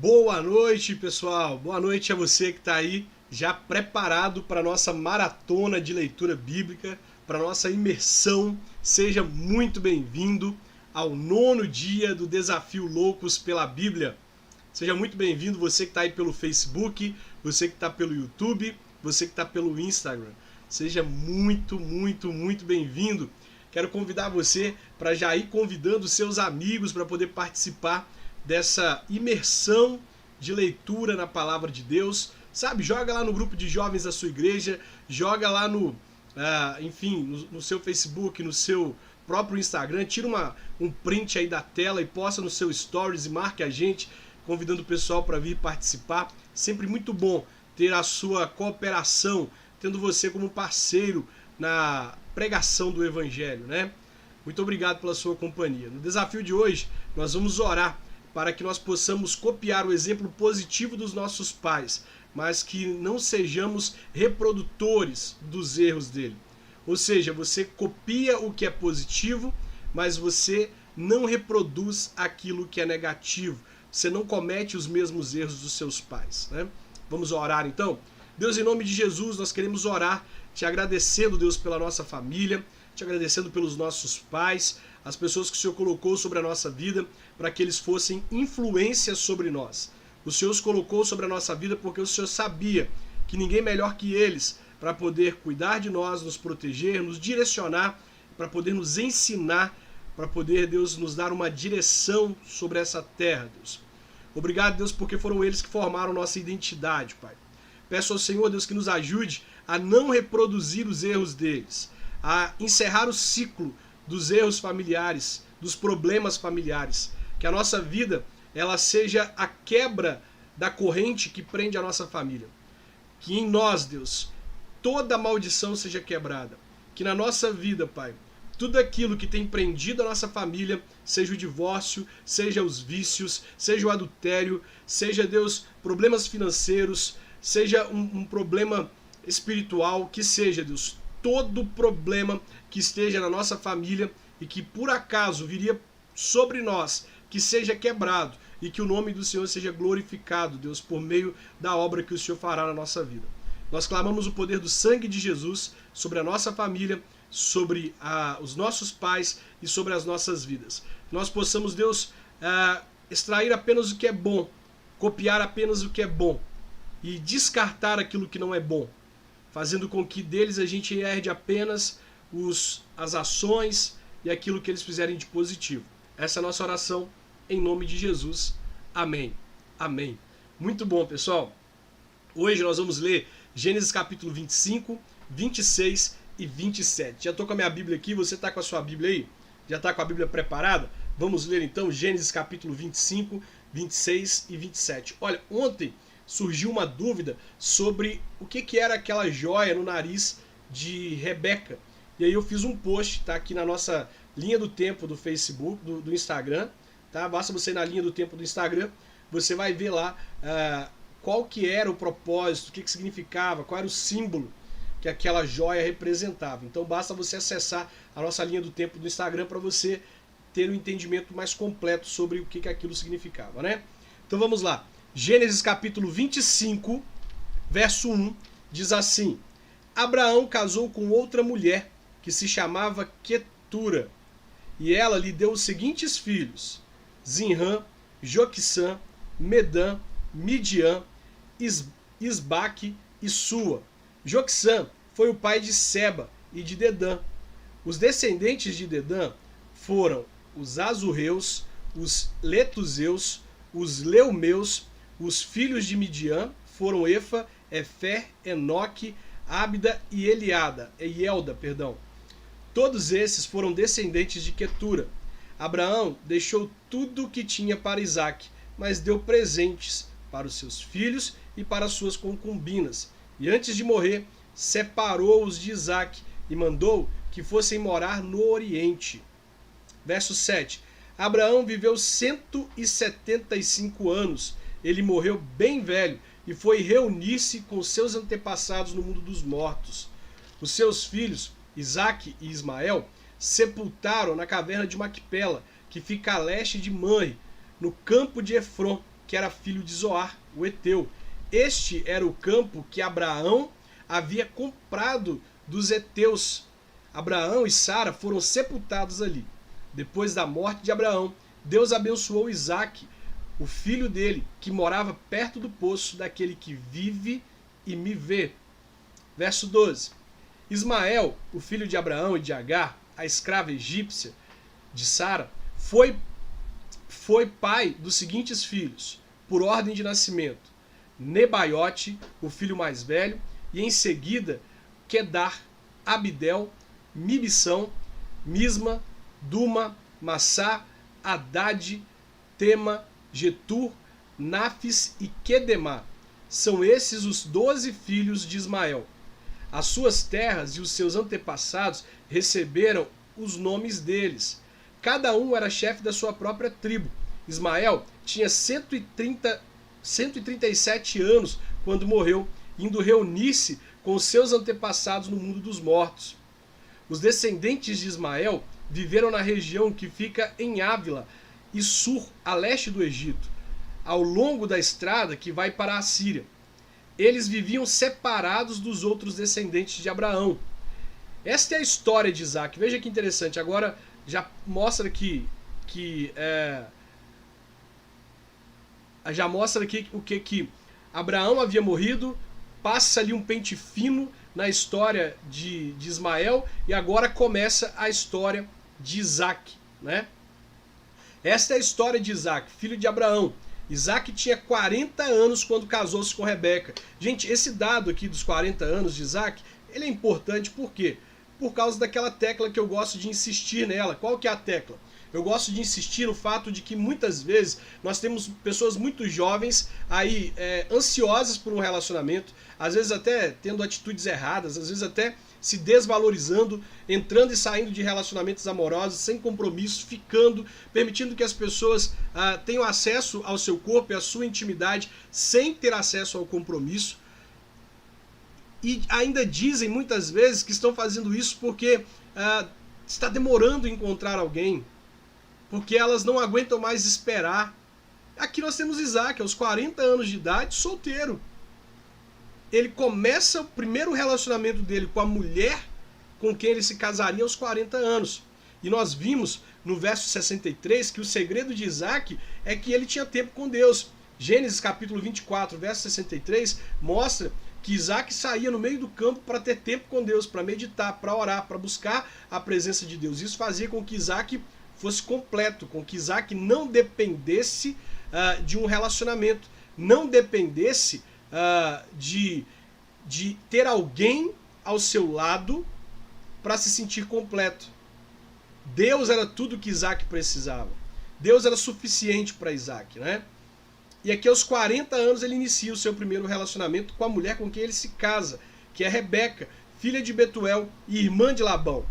Boa noite, pessoal. Boa noite a você que está aí já preparado para a nossa maratona de leitura bíblica, para a nossa imersão. Seja muito bem-vindo ao 9º dia do Desafio Loucos pela Bíblia. Seja muito bem-vindo você que está aí pelo Facebook, você que está pelo YouTube, você que está pelo Instagram. Seja muito bem-vindo. Quero convidar você para já ir convidando seus amigos para poder participar dessa imersão de leitura na Palavra de Deus. Sabe, joga lá no grupo de jovens da sua igreja, joga lá no seu Facebook, no seu próprio Instagram, tira um print aí da tela e posta no seu stories e marque a gente, convidando o pessoal para vir participar. Sempre muito bom ter a sua cooperação, tendo você como parceiro na pregação do Evangelho, né? Muito obrigado pela sua companhia. No desafio de hoje, nós vamos orar para que nós possamos copiar o exemplo positivo dos nossos pais, mas que não sejamos reprodutores dos erros dele. Ou seja, você copia o que é positivo, mas você não reproduz aquilo que é negativo. Você não comete os mesmos erros dos seus pais, né? Vamos orar então? Deus, em nome de Jesus, nós queremos orar, te agradecendo, Deus, pela nossa família, te agradecendo pelos nossos pais, as pessoas que o Senhor colocou sobre a nossa vida, para que eles fossem influências sobre nós. O Senhor os colocou sobre a nossa vida porque o Senhor sabia que ninguém melhor que eles para poder cuidar de nós, nos proteger, nos direcionar, para poder nos ensinar, para poder, Deus, nos dar uma direção sobre essa terra, Deus. Obrigado, Deus, porque foram eles que formaram nossa identidade, Pai. Peço ao Senhor, Deus, que nos ajude a não reproduzir os erros deles, a encerrar o ciclo dos erros familiares, dos problemas familiares, que a nossa vida ela seja a quebra da corrente que prende a nossa família. Que em nós, Deus, toda maldição seja quebrada. Que na nossa vida, Pai, tudo aquilo que tem prendido a nossa família, seja o divórcio, seja os vícios, seja o adultério, seja, Deus, problemas financeiros, seja um problema espiritual, que seja, Deus, todo problema que esteja na nossa família e que por acaso viria sobre nós, que seja quebrado e que o nome do Senhor seja glorificado, Deus, por meio da obra que o Senhor fará na nossa vida. Nós clamamos o poder do sangue de Jesus sobre a nossa família, sobre os nossos pais e sobre as nossas vidas. Nós possamos, Deus, extrair apenas o que é bom, copiar apenas o que é bom e descartar aquilo que não é bom, fazendo com que deles a gente herde apenas as ações e aquilo que eles fizerem de positivo. Essa é a nossa oração, em nome de Jesus. Amém. Amém. Muito bom, pessoal. Hoje nós vamos ler Gênesis capítulo 25, 26 e 27. Já estou com a minha Bíblia aqui, você está com a sua Bíblia aí? Já está com a Bíblia preparada? Vamos ler então Gênesis capítulo 25, 26 e 27. Olha, ontem surgiu uma dúvida sobre o que era aquela joia no nariz de Rebeca. E aí eu fiz um post, tá aqui na nossa linha do tempo do Facebook, do Instagram, tá? Basta você ir na linha do tempo do Instagram, você vai ver lá qual que era o propósito, o que significava, qual era o símbolo que aquela joia representava. Então basta você acessar a nossa linha do tempo do Instagram para você ter um entendimento mais completo sobre o que aquilo significava, né? Então vamos lá. Gênesis capítulo 25, verso 1, diz assim: Abraão casou com outra mulher que se chamava Quetura, e ela lhe deu os seguintes filhos: Zinrã, Joquissã, Medã, Midian, Isbaque e Sua. Joquissã foi o pai de Seba e de Dedã. Os descendentes de Dedã foram os Azurreus, os Letuseus, os Leumeus. Os filhos de Midian foram Efa, Efer, Enoque, Ábida e Elda. Todos esses foram descendentes de Quetura. Abraão deixou tudo o que tinha para Isaque, mas deu presentes para os seus filhos e para as suas concubinas. E antes de morrer, separou-os de Isaque e mandou que fossem morar no Oriente. Verso 7. Abraão viveu 175 anos. Ele morreu bem velho e foi reunir-se com seus antepassados no mundo dos mortos. Os seus filhos, Isaque e Ismael, sepultaram na caverna de Macpela, que fica a leste de Manre, no campo de Efron, que era filho de Zoar, o Eteu. Este era o campo que Abraão havia comprado dos heteus. Abraão e Sara foram sepultados ali. Depois da morte de Abraão, Deus abençoou Isaque, o filho dele, que morava perto do poço daquele que vive e me vê. Verso 12. Ismael, o filho de Abraão e de Agar, a escrava egípcia de Sara, foi pai dos seguintes filhos, por ordem de nascimento: Nebaiote, o filho mais velho, e em seguida Quedar, Abidel, Mibissão, Misma, Duma, Massá, Haddad, Tema, Getur, Nafis e Quedemá. São esses os 12 filhos de Ismael. As suas terras e os seus antepassados receberam os nomes deles. Cada um era chefe da sua própria tribo. Ismael tinha 137 anos quando morreu, indo reunir-se com os seus antepassados no mundo dos mortos. Os descendentes de Ismael viveram na região que fica em Ávila e Sur, a leste do Egito, ao longo da estrada que vai para a Síria. Eles viviam separados dos outros descendentes de Abraão. Esta é a história de Isaque. Veja que interessante. Agora já mostra aqui o que Abraão havia morrido. Passa ali um pente fino na história de Ismael e agora começa a história de Isaque, né? Esta é a história de Isaque, filho de Abraão. Isaque tinha 40 anos quando casou-se com Rebeca. Gente, esse dado aqui dos 40 anos de Isaque, ele é importante por quê? Por causa daquela tecla que eu gosto de insistir nela. Qual que é a tecla? Eu gosto de insistir no fato de que muitas vezes nós temos pessoas muito jovens aí ansiosas por um relacionamento, às vezes até tendo atitudes erradas, às vezes até se desvalorizando, entrando e saindo de relacionamentos amorosos sem compromisso, ficando, permitindo que as pessoas tenham acesso ao seu corpo e à sua intimidade sem ter acesso ao compromisso. E ainda dizem muitas vezes que estão fazendo isso porque está demorando encontrar alguém, porque elas não aguentam mais esperar. Aqui nós temos Isaque, aos 40 anos de idade, solteiro. Ele começa o primeiro relacionamento dele com a mulher com quem ele se casaria aos 40 anos. E nós vimos no verso 63 que o segredo de Isaque é que ele tinha tempo com Deus. Gênesis capítulo 24, verso 63, mostra que Isaque saía no meio do campo para ter tempo com Deus, para meditar, para orar, para buscar a presença de Deus. Isso fazia com que Isaque fosse completo, com que Isaque não dependesse de um relacionamento, não dependesse de ter alguém ao seu lado para se sentir completo. Deus era tudo que Isaque precisava. Deus era suficiente para Isaque, né? E aqui aos 40 anos ele inicia o seu primeiro relacionamento com a mulher com quem ele se casa, que é Rebeca, filha de Betuel e irmã de Labão.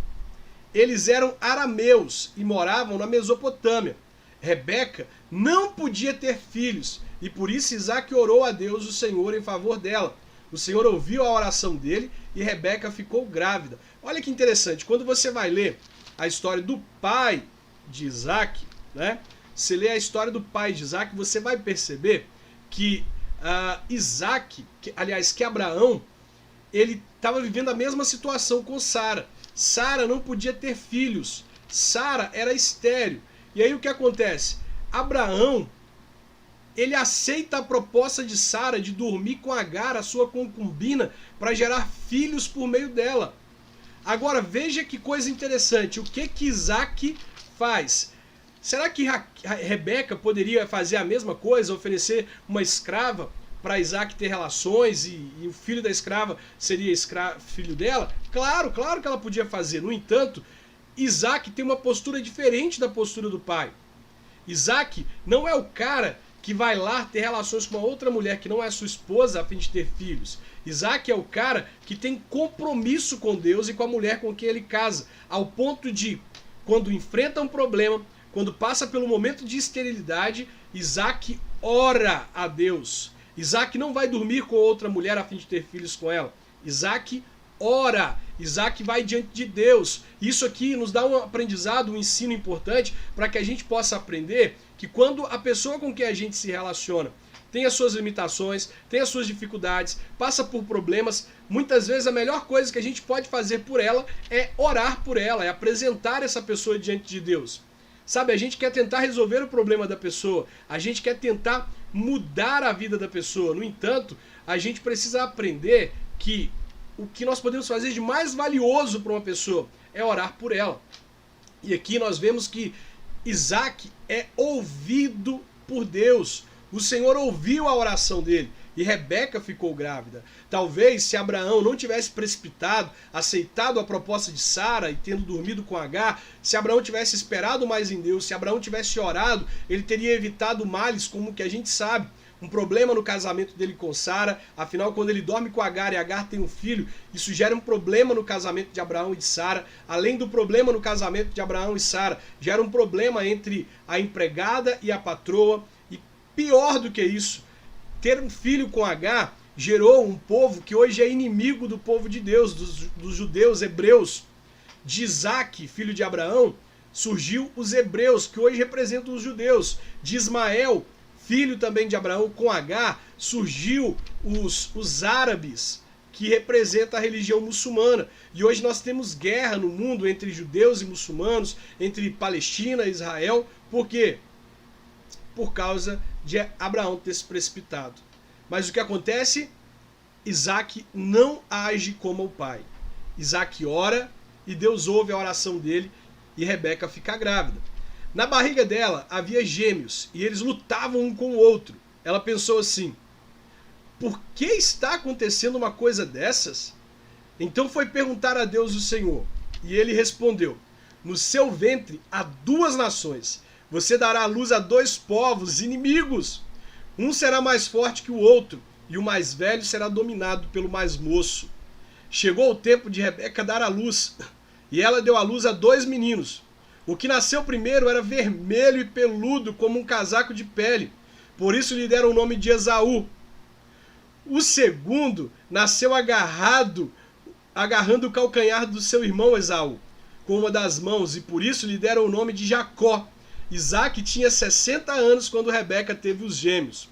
Eles eram arameus e moravam na Mesopotâmia. Rebeca não podia ter filhos e por isso Isaque orou a Deus, o Senhor, em favor dela. O Senhor ouviu a oração dele e Rebeca ficou grávida. Olha que interessante, quando você vai ler a história do pai de Isaque, né? Você lê a história do pai de Isaque, você vai perceber que Isaque, que Abraão, ele estava vivendo a mesma situação com Sara. Sara não podia ter filhos. Sara era estéril. E aí o que acontece? Abraão, ele aceita a proposta de Sara de dormir com Agar, a sua concubina, para gerar filhos por meio dela. Agora veja que coisa interessante. O que Isaque faz? Será que Rebeca poderia fazer a mesma coisa, oferecer uma escrava para Isaque ter relações e o filho da escrava seria filho dela? Claro que ela podia fazer. No entanto, Isaque tem uma postura diferente da postura do pai. Isaque não é o cara que vai lá ter relações com uma outra mulher que não é sua esposa a fim de ter filhos. Isaque é o cara que tem compromisso com Deus e com a mulher com quem ele casa, ao ponto de, quando enfrenta um problema, quando passa pelo momento de esterilidade, Isaque ora a Deus. Isaque não vai dormir com outra mulher a fim de ter filhos com ela. Isaque ora. Isaque vai diante de Deus. Isso aqui nos dá um aprendizado, um ensino importante para que a gente possa aprender que quando a pessoa com quem a gente se relaciona tem as suas limitações, tem as suas dificuldades, passa por problemas, muitas vezes a melhor coisa que a gente pode fazer por ela é orar por ela, é apresentar essa pessoa diante de Deus. Sabe, a gente quer tentar resolver o problema da pessoa, a gente quer tentar mudar a vida da pessoa. No entanto, a gente precisa aprender que o que nós podemos fazer de mais valioso para uma pessoa é orar por ela. E aqui nós vemos que Isaac é ouvido por Deus. O Senhor ouviu a oração dele e Rebeca ficou grávida. Talvez se Abraão não tivesse precipitado, aceitado a proposta de Sara e tendo dormido com Agar, se Abraão tivesse esperado mais em Deus, se Abraão tivesse orado, ele teria evitado males como que a gente sabe. Um problema no casamento dele com Sara, afinal quando ele dorme com Agar e Agar tem um filho, isso gera um problema no casamento de Abraão e de Sara. Além do problema no casamento de Abraão e Sara, gera um problema entre a empregada e a patroa. Pior do que isso, ter um filho com Agar gerou um povo que hoje é inimigo do povo de Deus, dos judeus hebreus. De Isaac, filho de Abraão, surgiu os hebreus, que hoje representam os judeus. De Ismael, filho também de Abraão, com Agar, surgiu os árabes, que representa a religião muçulmana. E hoje nós temos guerra no mundo entre judeus e muçulmanos, entre Palestina e Israel. Por quê? Por causa de Abraão ter se precipitado. Mas o que acontece? Isaac não age como o pai. Isaac ora e Deus ouve a oração dele e Rebeca fica grávida. Na barriga dela havia gêmeos e eles lutavam um com o outro. Ela pensou assim: por que está acontecendo uma coisa dessas? Então foi perguntar a Deus o Senhor e ele respondeu: no seu ventre há duas nações. Você dará à luz a dois povos inimigos. Um será mais forte que o outro, e o mais velho será dominado pelo mais moço. Chegou o tempo de Rebeca dar à luz, e ela deu à luz a dois meninos. O que nasceu primeiro era vermelho e peludo como um casaco de pele, por isso lhe deram o nome de Esaú. O segundo nasceu agarrando o calcanhar do seu irmão Esaú, com uma das mãos, e por isso lhe deram o nome de Jacó. Isaac tinha 60 anos quando Rebeca teve os gêmeos.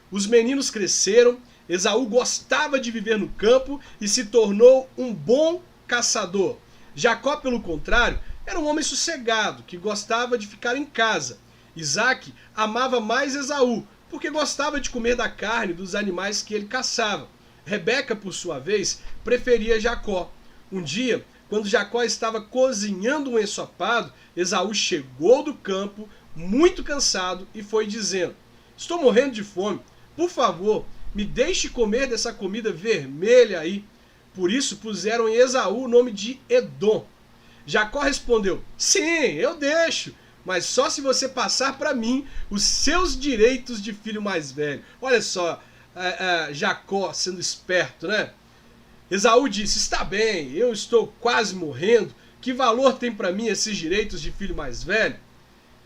Os meninos cresceram, Esaú gostava de viver no campo e se tornou um bom caçador. Jacó, pelo contrário, era um homem sossegado, que gostava de ficar em casa. Isaac amava mais Esaú, porque gostava de comer da carne dos animais que ele caçava. Rebeca, por sua vez, preferia Jacó. Um dia, quando Jacó estava cozinhando um ensopado, Esaú chegou do campo, muito cansado, e foi dizendo: estou morrendo de fome, por favor, me deixe comer dessa comida vermelha aí. Por isso puseram em Esaú o nome de Edom. Jacó respondeu: sim, eu deixo, mas só se você passar para mim os seus direitos de filho mais velho. Olha só, Jacó sendo esperto, né? Esaú disse: está bem, eu estou quase morrendo, que valor tem para mim esses direitos de filho mais velho?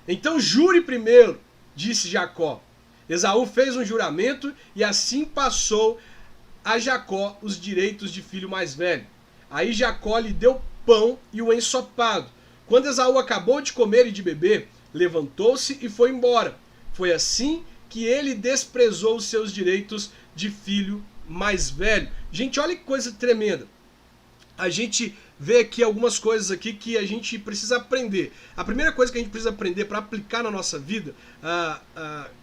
Então jure primeiro, disse Jacó. Esaú fez um juramento e assim passou a Jacó os direitos de filho mais velho. Aí Jacó lhe deu pão e o ensopado. Quando Esaú acabou de comer e de beber, levantou-se e foi embora. Foi assim que ele desprezou os seus direitos de filho mais velho. Gente, olha que coisa tremenda. A gente vê aqui algumas coisas aqui que a gente precisa aprender. A primeira coisa que a gente precisa aprender para aplicar na nossa vida,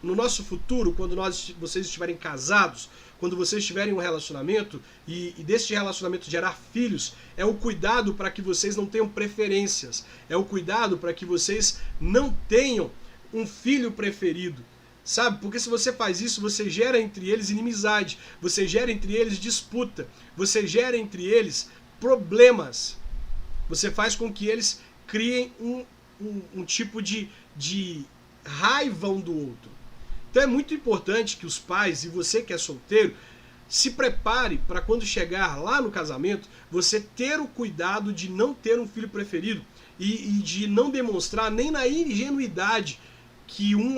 no nosso futuro, quando vocês estiverem casados, quando vocês tiverem um relacionamento e deste relacionamento gerar filhos, é o cuidado para que vocês não tenham preferências. É o cuidado para que vocês não tenham um filho preferido. Sabe? Porque se você faz isso, você gera entre eles inimizade, você gera entre eles disputa, você gera entre eles problemas. Você faz com que eles criem um tipo de raiva um do outro. Então é muito importante que os pais, e você que é solteiro, se prepare para quando chegar lá no casamento, você ter o cuidado de não ter um filho preferido e de não demonstrar nem na ingenuidade que um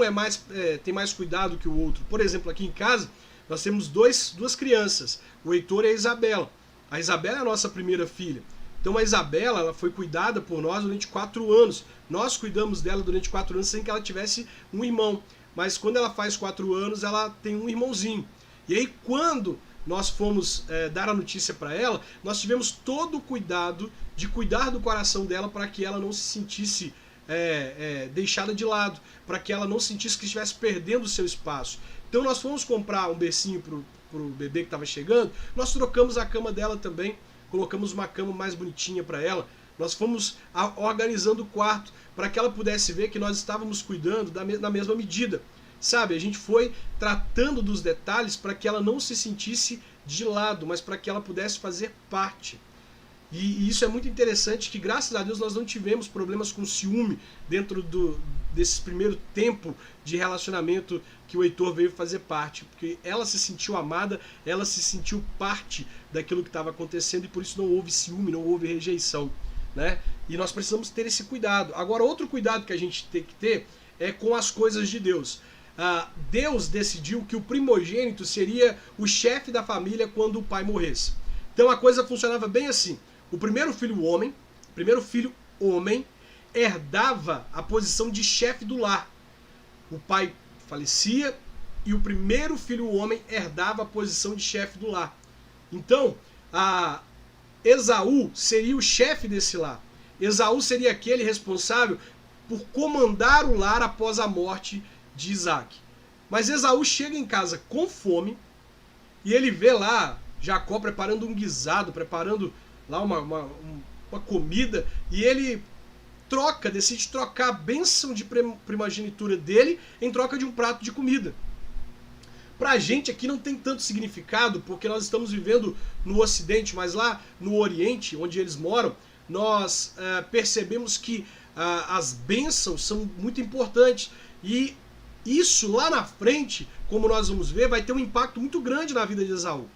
tem mais cuidado que o outro. Por exemplo, aqui em casa, nós temos duas crianças, o Heitor e a Isabela. A Isabela é a nossa primeira filha. Então a Isabela, ela foi cuidada por nós durante 4 anos. Nós cuidamos dela durante 4 anos sem que ela tivesse um irmão. Mas quando ela faz 4 anos, ela tem um irmãozinho. E aí quando nós fomos dar a notícia para ela, nós tivemos todo o cuidado de cuidar do coração dela para que ela não se sentisse deixada de lado, para que ela não sentisse que estivesse perdendo o seu espaço. Então nós fomos comprar um bercinho pro bebê que estava chegando, nós trocamos a cama dela também, colocamos uma cama mais bonitinha para ela, nós fomos organizando o quarto para que ela pudesse ver que nós estávamos cuidando na mesma medida. Sabe, a gente foi tratando dos detalhes para que ela não se sentisse de lado, mas para que ela pudesse fazer parte. E isso é muito interessante, que graças a Deus nós não tivemos problemas com ciúme dentro desse primeiro tempo de relacionamento que o Heitor veio fazer parte, porque ela se sentiu amada, ela se sentiu parte daquilo que estava acontecendo e por isso não houve ciúme, não houve rejeição, né? E nós precisamos ter esse cuidado. Agora, outro cuidado que a gente tem que ter é com as coisas de Deus. Deus decidiu que o primogênito seria o chefe da família quando o pai morresse. Então a coisa funcionava bem assim. O primeiro filho homem, herdava a posição de chefe do lar. O pai falecia e o primeiro filho homem herdava a posição de chefe do lar. Então, Esaú seria o chefe desse lar. Esaú seria aquele responsável por comandar o lar após a morte de Isaac. Mas Esaú chega em casa com fome e ele vê lá Jacó preparando um guisado, preparando lá uma comida, e ele decide trocar a bênção de primogenitura dele em troca de um prato de comida. Pra gente aqui não tem tanto significado, porque nós estamos vivendo no Ocidente, mas lá no Oriente, onde eles moram, nós percebemos que as bênçãos são muito importantes, e isso lá na frente, como nós vamos ver, vai ter um impacto muito grande na vida de Esaú.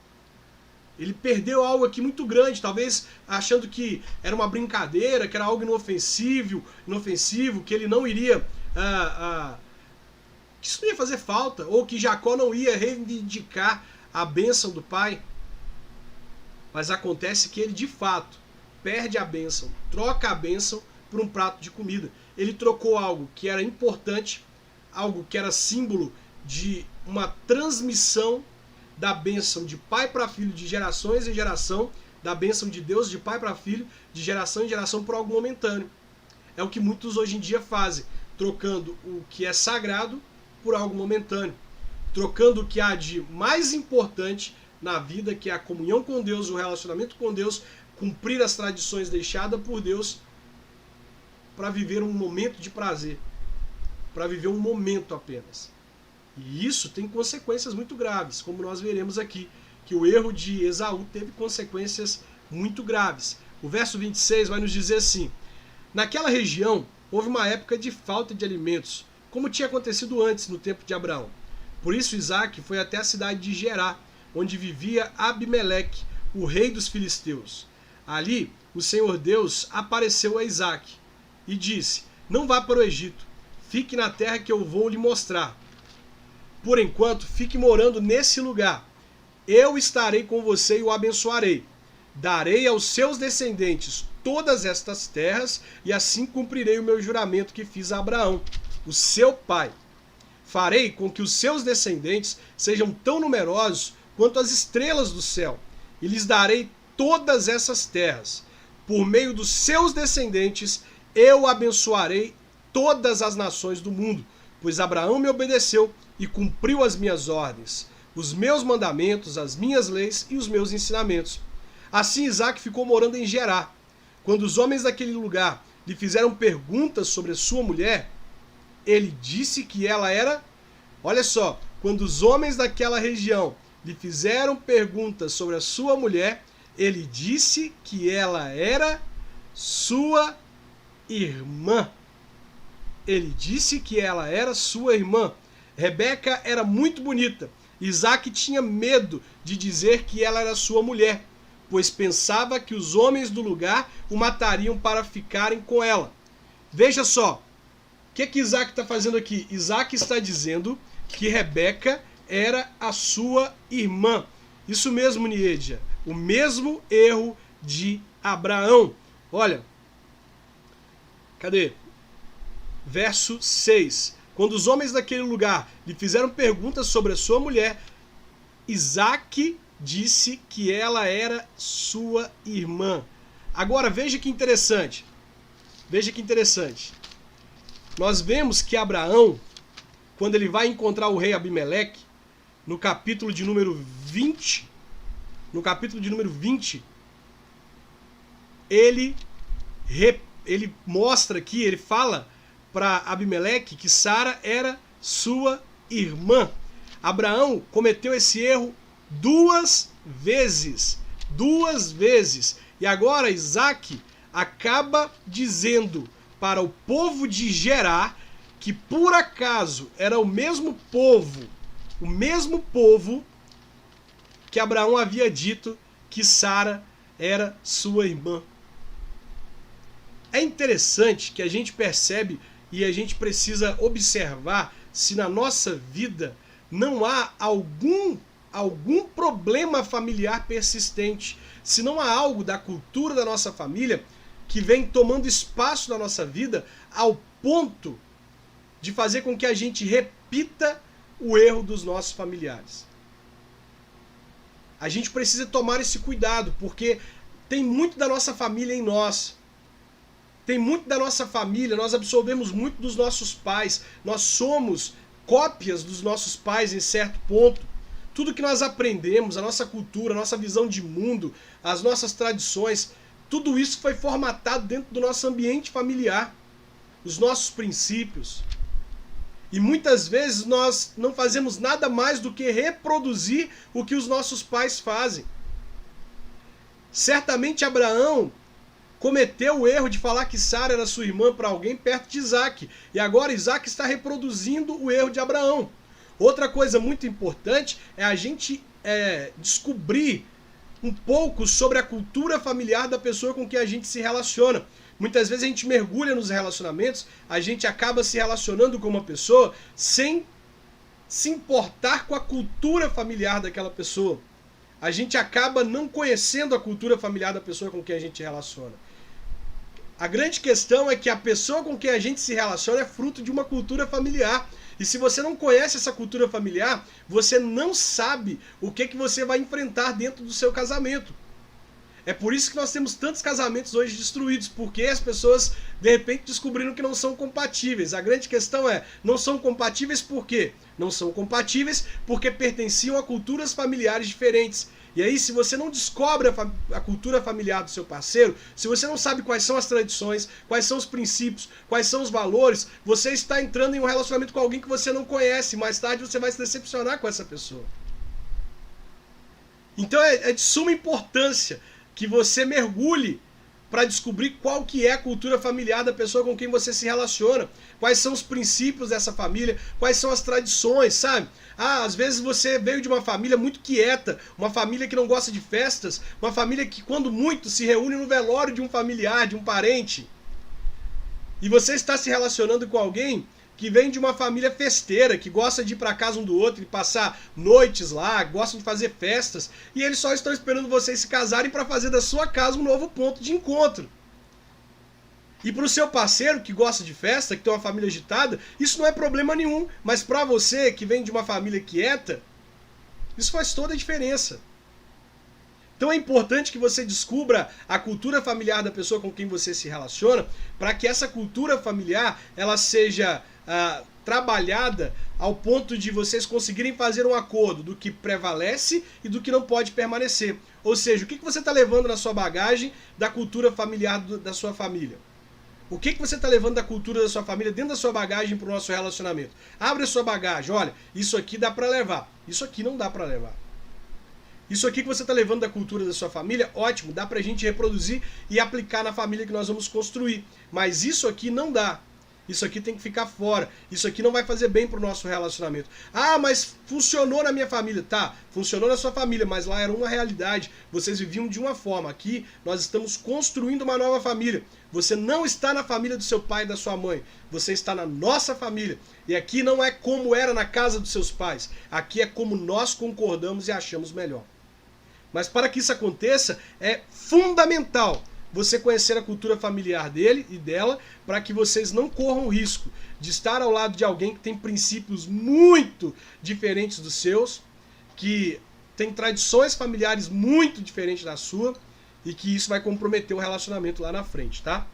Ele perdeu algo aqui muito grande, talvez achando que era uma brincadeira, que era algo inofensivo, que ele não iria, que isso não ia fazer falta, ou que Jacó não ia reivindicar a bênção do pai. Mas acontece que ele de fato perde a bênção, troca a bênção por um prato de comida. Ele trocou algo que era importante, algo que era símbolo de uma transmissão da bênção de pai para filho, de gerações em geração, da bênção de Deus de pai para filho, de geração em geração, por algo momentâneo. É o que muitos hoje em dia fazem, trocando o que é sagrado por algo momentâneo, trocando o que há de mais importante na vida, que é a comunhão com Deus, o relacionamento com Deus, cumprir as tradições deixadas por Deus, para viver um momento de prazer, para viver um momento apenas. E isso tem consequências muito graves, como nós veremos aqui, que o erro de Esaú teve consequências muito graves. O verso 26 vai nos dizer assim: naquela região houve uma época de falta de alimentos, como tinha acontecido antes no tempo de Abraão. Por isso Isaac foi até a cidade de Gerá, onde vivia Abimeleque, o rei dos filisteus. Ali o Senhor Deus apareceu a Isaac e disse: não vá para o Egito, fique na terra que eu vou lhe mostrar. Por enquanto, fique morando nesse lugar. Eu estarei com você e o abençoarei. Darei aos seus descendentes todas estas terras, e assim cumprirei o meu juramento que fiz a Abraão, o seu pai. Farei com que os seus descendentes sejam tão numerosos quanto as estrelas do céu, e lhes darei todas essas terras. Por meio dos seus descendentes, eu abençoarei todas as nações do mundo, pois Abraão me obedeceu e cumpriu as minhas ordens, os meus mandamentos, as minhas leis e os meus ensinamentos. Assim Isaac ficou morando em Gerá. Quando os homens daquele lugar lhe fizeram perguntas sobre a sua mulher, ele disse que ela era... Olha só, quando os homens daquela região lhe fizeram perguntas sobre a sua mulher, ele disse que ela era sua irmã. Ele disse que ela era sua irmã. Rebeca era muito bonita. Isaac tinha medo de dizer que ela era sua mulher, pois pensava que os homens do lugar o matariam para ficarem com ela. Veja só, o que Isaac está fazendo aqui? Isaac está dizendo que Rebeca era a sua irmã. Isso mesmo, Niedia. O mesmo erro de Abraão. Olha, cadê? Verso 6. Quando os homens daquele lugar lhe fizeram perguntas sobre a sua mulher, Isaque disse que ela era sua irmã. Agora veja que interessante. Veja que interessante. Nós vemos que Abraão, quando ele vai encontrar o rei Abimeleque, no capítulo de número 20, ele mostra aqui, ele fala para Abimeleque que Sara era sua irmã. Abraão cometeu esse erro duas vezes. E agora Isaque acaba dizendo para o povo de Gerar que por acaso era o mesmo povo que Abraão havia dito que Sara era sua irmã. É interessante que a gente percebe e a gente precisa observar se na nossa vida não há algum problema familiar persistente, se não há algo da cultura da nossa família que vem tomando espaço na nossa vida ao ponto de fazer com que a gente repita o erro dos nossos familiares. A gente precisa tomar esse cuidado, porque tem muito da nossa família em nós. Tem muito da nossa família, nós absorvemos muito dos nossos pais, nós somos cópias dos nossos pais em certo ponto. Tudo que nós aprendemos, a nossa cultura, a nossa visão de mundo, as nossas tradições, tudo isso foi formatado dentro do nosso ambiente familiar, os nossos princípios. E muitas vezes nós não fazemos nada mais do que reproduzir o que os nossos pais fazem. Certamente Abraão cometeu o erro de falar que Sara era sua irmã para alguém perto de Isaque. E agora Isaque está reproduzindo o erro de Abraão. Outra coisa muito importante é a gente descobrir um pouco sobre a cultura familiar da pessoa com quem a gente se relaciona. Muitas vezes a gente mergulha nos relacionamentos, a gente acaba se relacionando com uma pessoa sem se importar com a cultura familiar daquela pessoa. A gente acaba não conhecendo a cultura familiar da pessoa com quem a gente se relaciona. A grande questão é que a pessoa com quem a gente se relaciona é fruto de uma cultura familiar. E se você não conhece essa cultura familiar, você não sabe o que você vai enfrentar dentro do seu casamento. É por isso que nós temos tantos casamentos hoje destruídos, porque as pessoas de repente descobriram que não são compatíveis. A grande questão é, não são compatíveis por quê? Não são compatíveis porque pertenciam a culturas familiares diferentes. E aí, se você não descobre a cultura familiar do seu parceiro, se você não sabe quais são as tradições, quais são os princípios, quais são os valores, você está entrando em um relacionamento com alguém que você não conhece. Mais tarde você vai se decepcionar com essa pessoa. Então é de suma importância que você mergulhe para descobrir qual que é a cultura familiar da pessoa com quem você se relaciona, quais são os princípios dessa família, quais são as tradições, sabe? Às vezes você veio de uma família muito quieta, uma família que não gosta de festas, uma família que quando muito se reúne no velório de um familiar, de um parente. E você está se relacionando com alguém que vem de uma família festeira, que gosta de ir para casa um do outro e passar noites lá, gosta de fazer festas, e eles só estão esperando vocês se casarem para fazer da sua casa um novo ponto de encontro. E para o seu parceiro que gosta de festa, que tem uma família agitada, isso não é problema nenhum, mas para você que vem de uma família quieta, isso faz toda a diferença. Então é importante que você descubra a cultura familiar da pessoa com quem você se relaciona, para que essa cultura familiar ela seja trabalhada ao ponto de vocês conseguirem fazer um acordo do que prevalece e do que não pode permanecer. Ou seja, o que você está levando na sua bagagem da cultura familiar da sua família? O que você está levando da cultura da sua família dentro da sua bagagem para o nosso relacionamento? Abre a sua bagagem, olha, isso aqui dá para levar, isso aqui não dá para levar. Isso aqui que você está levando da cultura da sua família, ótimo, dá para a gente reproduzir e aplicar na família que nós vamos construir. Mas isso aqui não dá. Isso aqui tem que ficar fora. Isso aqui não vai fazer bem para o nosso relacionamento. Ah, mas funcionou na minha família. Tá, funcionou na sua família, mas lá era uma realidade. Vocês viviam de uma forma. Aqui nós estamos construindo uma nova família. Você não está na família do seu pai e da sua mãe. Você está na nossa família. E aqui não é como era na casa dos seus pais. Aqui é como nós concordamos e achamos melhor. Mas para que isso aconteça, é fundamental você conhecer a cultura familiar dele e dela, para que vocês não corram o risco de estar ao lado de alguém que tem princípios muito diferentes dos seus, que tem tradições familiares muito diferentes da sua, e que isso vai comprometer o relacionamento lá na frente, tá?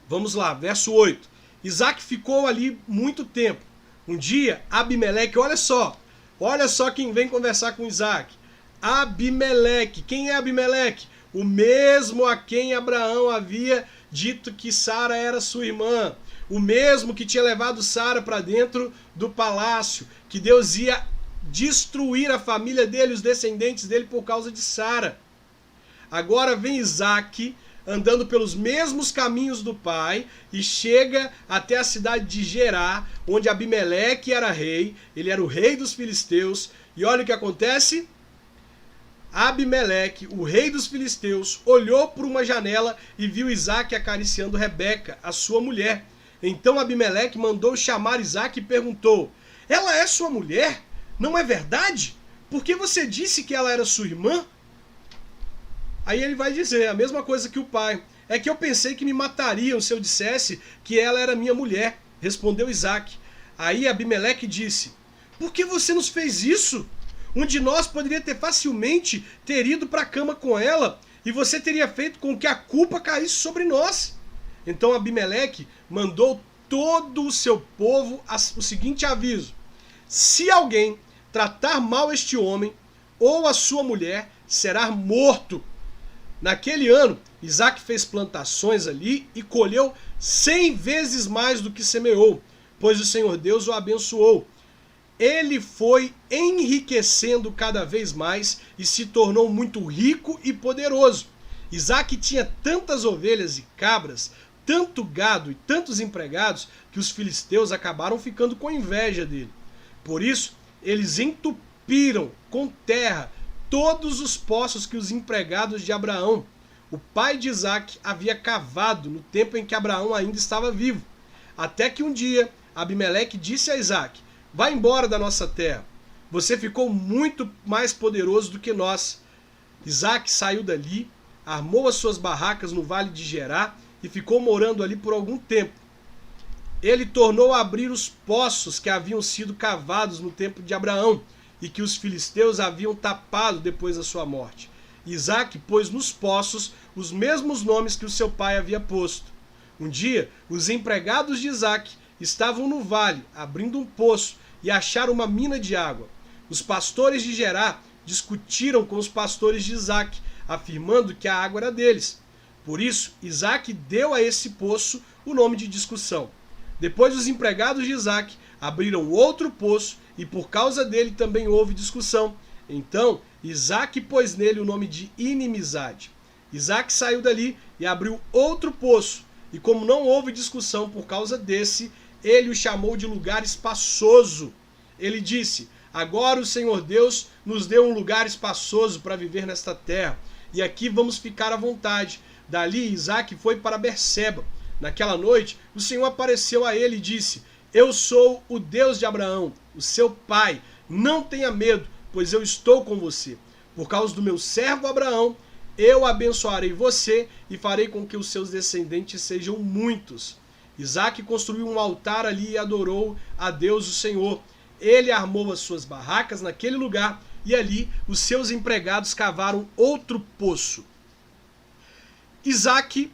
Vamos lá, verso 8. Isaac ficou ali muito tempo. Um dia, Abimeleque, olha só quem vem conversar com Isaac. Abimeleque, quem é Abimeleque? O mesmo a quem Abraão havia dito que Sara era sua irmã. O mesmo que tinha levado Sara para dentro do palácio, que Deus ia destruir a família dele, os descendentes dele, por causa de Sara. Agora vem Isaac andando pelos mesmos caminhos do pai e chega até a cidade de Gerá, onde Abimeleque era rei, ele era o rei dos filisteus, e olha o que acontece. Abimeleque, o rei dos filisteus, olhou por uma janela e viu Isaac acariciando Rebeca, a sua mulher. Então Abimeleque mandou chamar Isaac e perguntou: ela é sua mulher? Não é verdade? Por que você disse que ela era sua irmã? Aí ele vai dizer a mesma coisa que o pai. É que eu pensei que me matariam se eu dissesse que ela era minha mulher, respondeu Isaac. Aí Abimeleque disse: por que você nos fez isso? Um de nós poderia ter facilmente ter ido para a cama com ela e você teria feito com que a culpa caísse sobre nós. Então Abimeleque mandou todo o seu povo o seguinte aviso: se alguém tratar mal este homem ou a sua mulher, será morto. Naquele ano, Isaac fez plantações ali e colheu 100 vezes mais do que semeou, pois o Senhor Deus o abençoou. Ele foi enriquecendo cada vez mais e se tornou muito rico e poderoso. Isaac tinha tantas ovelhas e cabras, tanto gado e tantos empregados, que os filisteus acabaram ficando com inveja dele. Por isso, eles entupiram com terra todos os poços que os empregados de Abraão, o pai de Isaac, havia cavado no tempo em que Abraão ainda estava vivo. Até que um dia, Abimeleque disse a Isaac: vai embora da nossa terra, você ficou muito mais poderoso do que nós. Isaac saiu dali, armou as suas barracas no vale de Gerá e ficou morando ali por algum tempo. Ele tornou a abrir os poços que haviam sido cavados no tempo de Abraão e que os filisteus haviam tapado depois da sua morte. Isaac pôs nos poços os mesmos nomes que o seu pai havia posto. Um dia, os empregados de Isaac estavam no vale, abrindo um poço, e acharam uma mina de água. Os pastores de Gerá discutiram com os pastores de Isaac, afirmando que a água era deles. Por isso, Isaac deu a esse poço o nome de discussão. Depois os empregados de Isaac abriram outro poço e por causa dele também houve discussão. Então Isaac pôs nele o nome de inimizade. Isaac saiu dali e abriu outro poço, e como não houve discussão por causa desse, ele o chamou de lugar espaçoso. Ele disse: agora o Senhor Deus nos deu um lugar espaçoso para viver nesta terra, e aqui vamos ficar à vontade. Dali Isaac foi para Berseba. Naquela noite o Senhor apareceu a ele e disse: eu sou o Deus de Abraão, o seu pai. Não tenha medo, pois eu estou com você. Por causa do meu servo Abraão, eu abençoarei você e farei com que os seus descendentes sejam muitos. Isaac construiu um altar ali e adorou a Deus o Senhor. Ele armou as suas barracas naquele lugar e ali os seus empregados cavaram outro poço. Isaac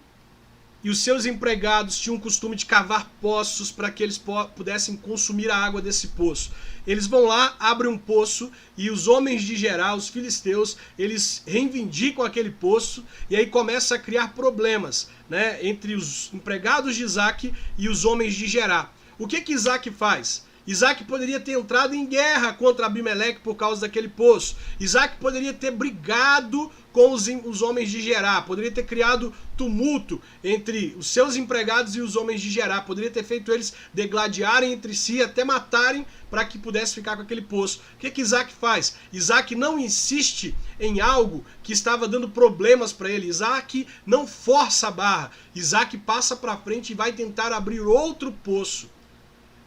e os seus empregados tinham o costume de cavar poços para que eles pudessem consumir a água desse poço. Eles vão lá, abrem um poço e os homens de Gerá, os filisteus, eles reivindicam aquele poço e aí começa a criar problemas, né, entre os empregados de Isaac e os homens de Gerá. O que Isaac faz? Isaac poderia ter entrado em guerra contra Abimeleque por causa daquele poço. Isaac poderia ter brigado com os homens de Gerá, poderia ter criado tumulto entre os seus empregados e os homens de Gerá, poderia ter feito eles degladiarem entre si, até matarem, para que pudesse ficar com aquele poço. O que Isaac faz? Isaac não insiste em algo que estava dando problemas para ele. Isaac não força a barra. Isaac passa para frente e vai tentar abrir outro poço.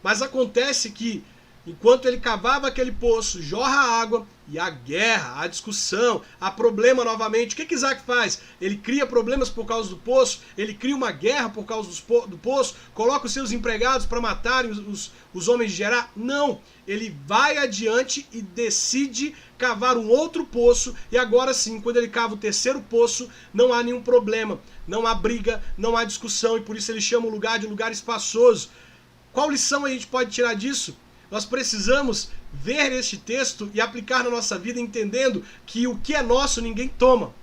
Mas acontece que Enquanto ele cavava aquele poço, jorra a água e a guerra, a discussão, há problema novamente. O que Isaac faz? Ele cria problemas por causa do poço, ele cria uma guerra por causa do poço, coloca os seus empregados para matarem os homens de Gerar? Não, ele vai adiante e decide cavar um outro poço, e agora sim, quando ele cava o terceiro poço, não há nenhum problema, não há briga, não há discussão, e por isso ele chama o lugar de lugar espaçoso. Qual lição a gente pode tirar disso? Nós precisamos ver este texto e aplicar na nossa vida, entendendo que o que é nosso ninguém toma.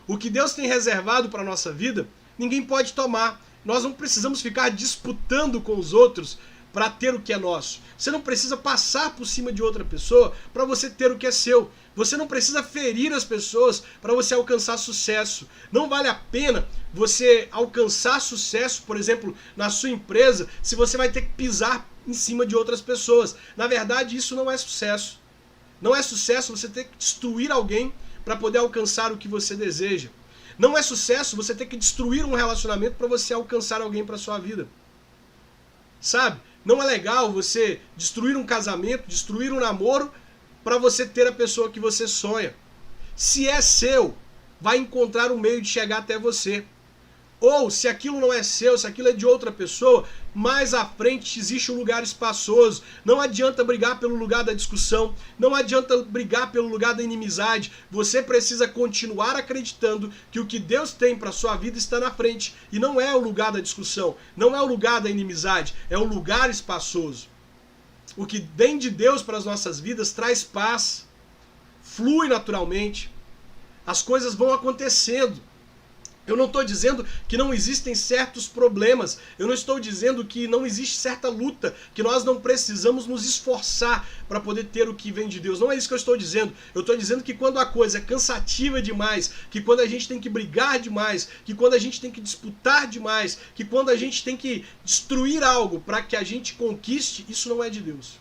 O que Deus tem reservado para a nossa vida, ninguém pode tomar. Nós não precisamos ficar disputando com os outros para ter o que é nosso. Você não precisa passar por cima de outra pessoa para você ter o que é seu. Você não precisa ferir as pessoas para você alcançar sucesso. Não vale a pena você alcançar sucesso, por exemplo, na sua empresa, se você vai ter que pisar em cima de outras pessoas. Na verdade, isso não é sucesso. Não é sucesso você ter que destruir alguém para poder alcançar o que você deseja. Não é sucesso você ter que destruir um relacionamento para você alcançar alguém para sua vida. Sabe? Não é legal você destruir um casamento, destruir um namoro para você ter a pessoa que você sonha. Se é seu, vai encontrar um meio de chegar até você. Ou, se aquilo não é seu, se aquilo é de outra pessoa, mais à frente existe um lugar espaçoso. Não adianta brigar pelo lugar da discussão, não adianta brigar pelo lugar da inimizade. Você precisa continuar acreditando que o que Deus tem para a sua vida está na frente. E não é o lugar da discussão, não é o lugar da inimizade, é o lugar espaçoso. O que vem de Deus para as nossas vidas traz paz, flui naturalmente, as coisas vão acontecendo. Eu não estou dizendo que não existem certos problemas, eu não estou dizendo que não existe certa luta, que nós não precisamos nos esforçar para poder ter o que vem de Deus. Não é isso que eu estou dizendo. Eu estou dizendo que quando a coisa é cansativa demais, que quando a gente tem que brigar demais, que quando a gente tem que disputar demais, que quando a gente tem que destruir algo para que a gente conquiste, isso não é de Deus.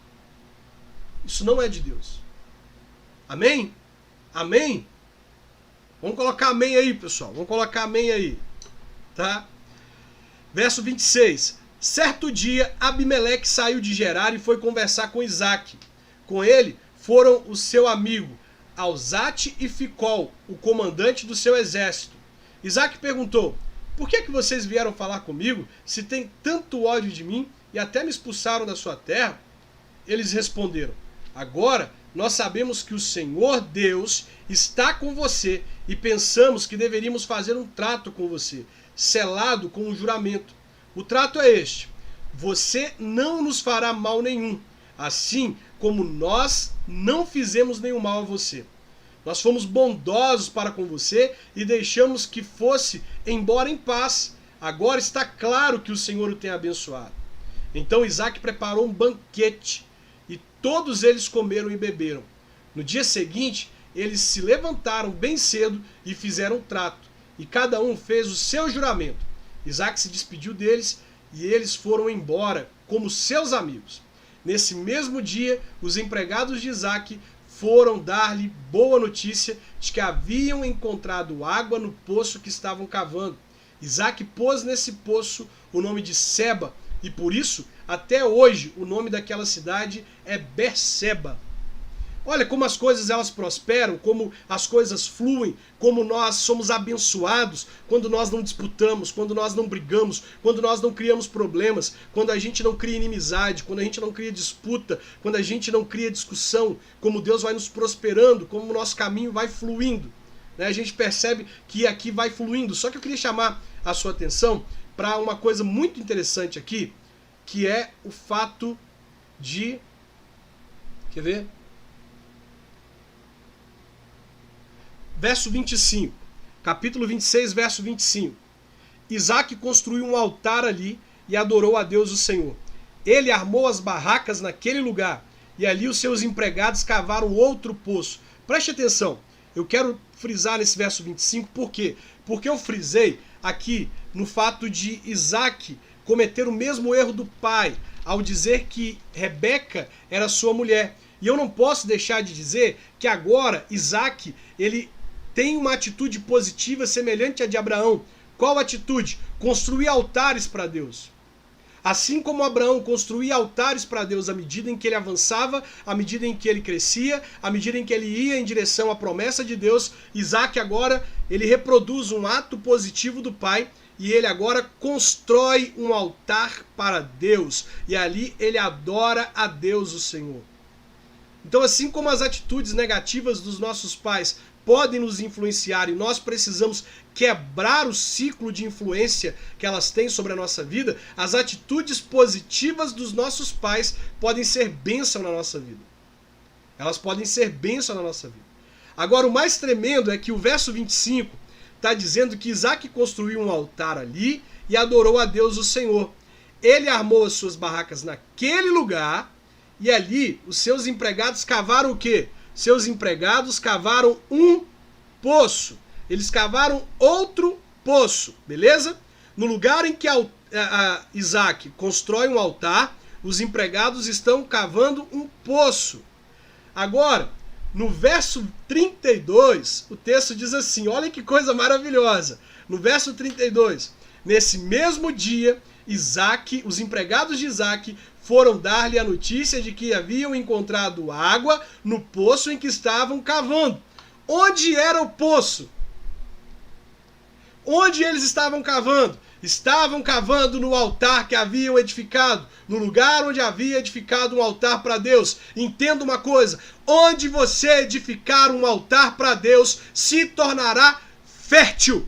Isso não é de Deus. Amém? Amém? Vamos colocar amém aí, pessoal. Vamos colocar amém aí. Tá? Verso 26. Certo dia, Abimeleque saiu de Gerar e foi conversar com Isaac. Com ele foram o seu amigo Alzate e Ficol, o comandante do seu exército. Isaac perguntou: por que vocês vieram falar comigo, se tem tanto ódio de mim e até me expulsaram da sua terra? Eles responderam: agora nós sabemos que o Senhor Deus está com você e pensamos que deveríamos fazer um trato com você, selado com um juramento. O trato é este: você não nos fará mal nenhum, assim como nós não fizemos nenhum mal a você. Nós fomos bondosos para com você e deixamos que fosse embora em paz. Agora está claro que o Senhor o tem abençoado. Então Isaac preparou um banquete e todos eles comeram e beberam. No dia seguinte, eles se levantaram bem cedo e fizeram um trato, e cada um fez o seu juramento. Isaac se despediu deles e eles foram embora como seus amigos. Nesse mesmo dia, os empregados de Isaac foram dar-lhe boa notícia de que haviam encontrado água no poço que estavam cavando. Isaac pôs nesse poço o nome de Seba, e por isso, até hoje, o nome daquela cidade é Berseba. Olha como as coisas elas prosperam, como as coisas fluem, como nós somos abençoados quando nós não disputamos, quando nós não brigamos, quando nós não criamos problemas, quando a gente não cria inimizade, quando a gente não cria disputa, quando a gente não cria discussão, como Deus vai nos prosperando, como o nosso caminho vai fluindo. A gente percebe que aqui vai fluindo. Só que eu queria chamar a sua atenção para uma coisa muito interessante aqui, que é o fato de... Quer ver? Verso 25, capítulo 26, verso 25. Isaac construiu um altar ali e adorou a Deus o Senhor. Ele armou as barracas naquele lugar e ali os seus empregados cavaram outro poço. Preste atenção, eu quero frisar nesse verso 25, por quê? Porque eu frisei aqui no fato de Isaac cometer o mesmo erro do pai ao dizer que Rebeca era sua mulher. E eu não posso deixar de dizer que agora Isaac, ele tem uma atitude positiva semelhante à de Abraão. Qual atitude? Construir altares para Deus. Assim como Abraão construía altares para Deus à medida em que ele avançava, à medida em que ele crescia, à medida em que ele ia em direção à promessa de Deus, Isaac agora ele reproduz um ato positivo do pai e ele agora constrói um altar para Deus. E ali ele adora a Deus o Senhor. Então, assim como as atitudes negativas dos nossos pais podem nos influenciar e nós precisamos quebrar o ciclo de influência que elas têm sobre a nossa vida, as atitudes positivas dos nossos pais podem ser bênção na nossa vida. Elas podem ser bênção na nossa vida. Agora, o mais tremendo é que o verso 25 está dizendo que Isaac construiu um altar ali e adorou a Deus o Senhor. Ele armou as suas barracas naquele lugar e ali os seus empregados cavaram o quê? Seus empregados cavaram um poço. Eles cavaram outro poço, beleza? No lugar em que Isaac constrói um altar, os empregados estão cavando um poço. Agora, no verso 32, o texto diz assim, olha que coisa maravilhosa. No verso 32, nesse mesmo dia, os empregados de Isaac foram dar-lhe a notícia de que haviam encontrado água no poço em que estavam cavando. Onde era o poço? Onde eles estavam cavando? Estavam cavando no altar que haviam edificado, no lugar onde havia edificado um altar para Deus. Entenda uma coisa, onde você edificar um altar para Deus se tornará fértil.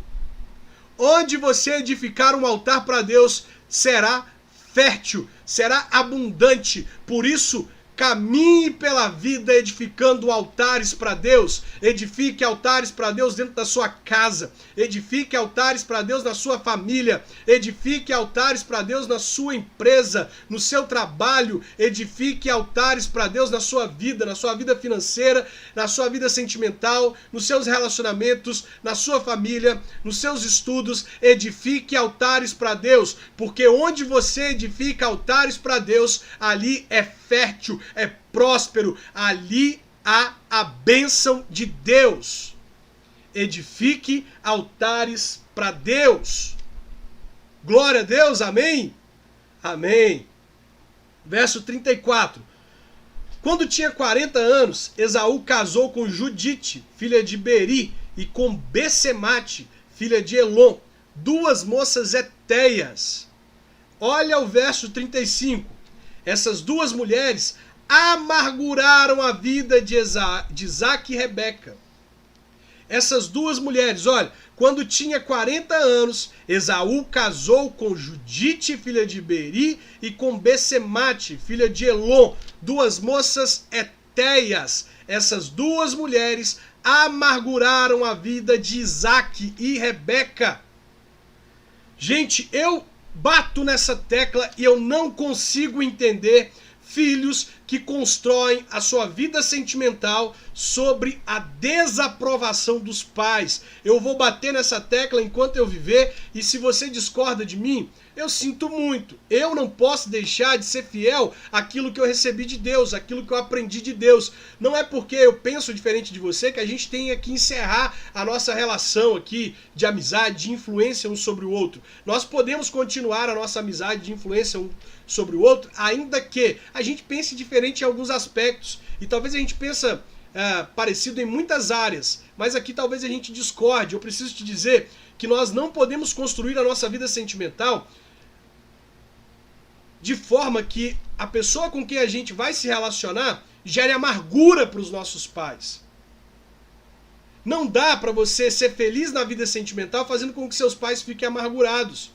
Onde você edificar um altar para Deus será fértil, será abundante. Por isso, caminhe pela vida edificando altares para Deus. Edifique altares para Deus dentro da sua casa. Edifique altares para Deus na sua família. Edifique altares para Deus na sua empresa, no seu trabalho. Edifique altares para Deus na sua vida financeira, na sua vida sentimental, nos seus relacionamentos, na sua família, nos seus estudos. Edifique altares para Deus, porque onde você edifica altares para Deus, ali é fértil, é próspero, ali há a bênção de Deus. Edifique altares para Deus. Glória a Deus, amém? Amém. Verso 34. Quando tinha 40 anos, Esaú casou com Judite, filha de Beri, e com Bessemate, filha de Elon, duas moças hetéias. Olha o verso 35. Essas duas mulheres amarguraram a vida de Isaac e Rebeca. Essas duas mulheres, olha, quando tinha 40 anos, Esaú casou com Judite, filha de Beri, e com Bessemate, filha de Elon, duas moças hetéias. Essas duas mulheres amarguraram a vida de Isaac e Rebeca. Gente, eu bato nessa tecla e eu não consigo entender filhos que constroem a sua vida sentimental sobre a desaprovação dos pais. Eu vou bater nessa tecla enquanto eu viver, e se você discorda de mim, eu sinto muito. Eu não posso deixar de ser fiel àquilo que eu recebi de Deus, àquilo que eu aprendi de Deus. Não é porque eu penso diferente de você que a gente tenha que encerrar a nossa relação aqui de amizade, de influência um sobre o outro. Nós podemos continuar a nossa amizade de influência um sobre o outro, ainda que a gente pense diferente em alguns aspectos. E talvez a gente pense parecido em muitas áreas, mas aqui talvez a gente discorde. Eu preciso te dizer que nós não podemos construir a nossa vida sentimental de forma que a pessoa com quem a gente vai se relacionar gere amargura para os nossos pais. Não dá para você ser feliz na vida sentimental fazendo com que seus pais fiquem amargurados.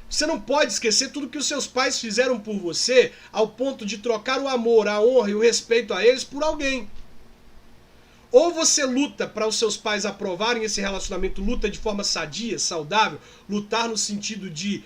Você não pode esquecer tudo que os seus pais fizeram por você ao ponto de trocar o amor, a honra e o respeito a eles por alguém. Ou você luta para os seus pais aprovarem esse relacionamento, luta de forma sadia, saudável, lutar no sentido de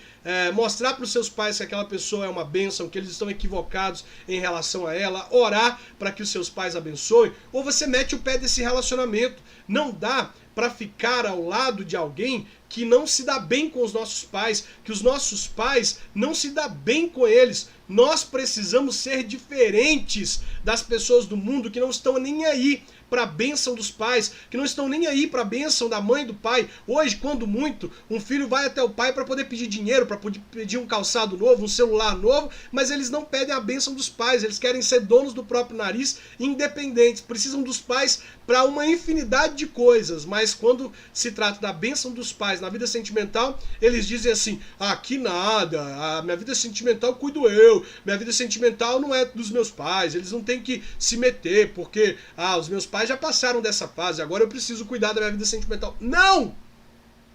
mostrar para os seus pais que aquela pessoa é uma bênção, que eles estão equivocados em relação a ela, orar para que os seus pais abençoem, ou você mete o pé desse relacionamento. Não dá para ficar ao lado de alguém que não se dá bem com os nossos pais, que os nossos pais não se dão bem com eles. Nós precisamos ser diferentes das pessoas do mundo que não estão nem aí para a bênção dos pais, que não estão nem aí para a bênção da mãe e do pai. Hoje, quando muito, um filho vai até o pai para poder pedir dinheiro, para poder pedir um calçado novo, um celular novo, mas eles não pedem a bênção dos pais, eles querem ser donos do próprio nariz, independentes, precisam dos pais para uma infinidade de coisas, mas quando se trata da bênção dos pais na vida sentimental, eles dizem assim, que nada, a minha vida sentimental cuido eu, minha vida sentimental não é dos meus pais, eles não têm que se meter, porque os meus pais já passaram dessa fase, agora eu preciso cuidar da minha vida sentimental. Não!